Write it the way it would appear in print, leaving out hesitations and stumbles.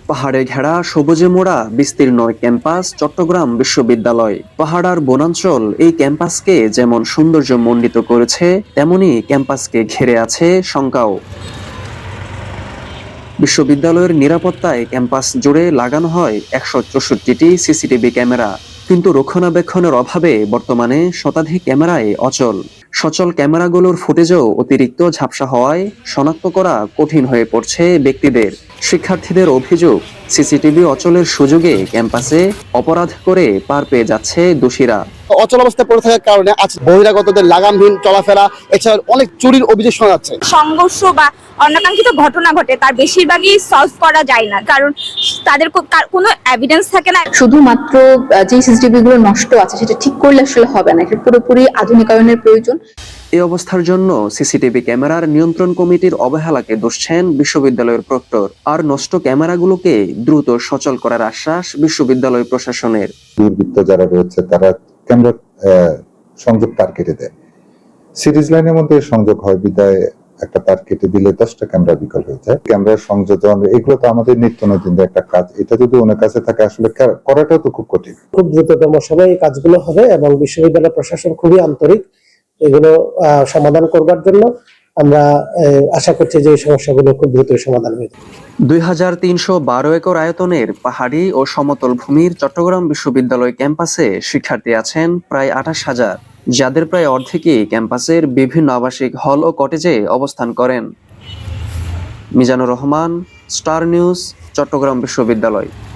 পাহাড়ে ঘেরা সবুজে মোড়া বিস্তীর্ণ ক্যাম্পাস চট্টগ্রাম বিশ্ববিদ্যালয়। পাহাড় আর বনাঞ্চল এই ক্যাম্পাসকে যেমন সৌন্দর্যমণ্ডিত করেছে, তেমনি ক্যাম্পাসকে ঘিরে আছে শঙ্কাও। বিশ্ববিদ্যালয়ের নিরাপত্তায় ক্যাম্পাস জুড়ে লাগানো হয় ১৬৪টি সিসিটিভি ক্যামেরা, কিন্তু রক্ষণাবেক্ষণের অভাবে বর্তমানে শতাধিক ক্যামেরায় অচল। সচল ক্যামেরাগুলোর ফুটেজও অতিরিক্ত ঝাপসা হওয়ায় শনাক্ত করা কঠিন হয়ে পড়ছে ব্যক্তিদের। শিক্ষার্থীদের অভিযোগ, সিসিটিভি অচলের সুযোগে ক্যাম্পাসে অপরাধ করে পার পেয়ে যাচ্ছে দোষীরা। অচল অবস্থায় পড়ে থাকার কারণে আজকে বহিরাগতদের লাগামহীন চলাফেরা, এছাড়া অনেক চুরির অভিযোগ শোনা যাচ্ছে। সংঘর্ষ বা অনাকাঙ্ক্ষিত ঘটনা ঘটে, তার বেশিরভাগই সলভ করা যায় না, কারণ তাদের কোনো এভিডেন্স থাকে না। শুধুমাত্র যে সিসিটিভি গুলো নষ্ট আছে সেটা ঠিক করলে আসলে হবে না, এটা পুরোপুরি আধুনিকায়নের প্রয়োজন। এই অবস্থার জন্য সিসিটিভি ক্যামেরার নিয়ন্ত্রণ কমিটির অবহেলাকে দোষছেন বিশ্ববিদ্যালয়ের প্রক্টর। আর নষ্ট ক্যামেরাগুলোকে দ্রুত সচল করার আশ্বাস বিশ্ববিদ্যালয় প্রশাসনের। দুর্বৃত্ত যারা রয়েছে তারা ক্যামেরা সংযোগ তার কেটে দেয়, সিরিজ লাইনের মধ্যে সংযোগ হয় বিদায় একটা তার কেটে দিলে 10টা ক্যামেরা বিকল হয়ে যায়। ক্যামেরার সংযোজন এগুলো তো আমাদের নিত্য নতুন একটা কাজ, এটা যদি ওনার কাছে থাকে আসলে করাটাও তো খুব কঠিন। খুব দ্রুততম সময়ে এই কাজগুলো হবে এবং বিশ্ববিদ্যালয় প্রশাসন খুবই আন্তরিক এগুলো সমাধান করবার জন্য। আমরা আশা করছি যে এই সমস্যাগুলো খুব দ্রুতই সমাধান হবে। 2312 একর আয়তনের পাহাড়ি ও সমতল ভূমির চট্টগ্রাম বিশ্ববিদ্যালয় ক্যাম্পাসে শিক্ষার্থী আছেন প্রায় 28,000, যাদের প্রায় অর্ধেকই ক্যাম্পাসের বিভিন্ন আবাসিক হল ও কটেজে অবস্থান করেন। মিজানুর রহমান, স্টার নিউজ, চট্টগ্রাম বিশ্ববিদ্যালয়।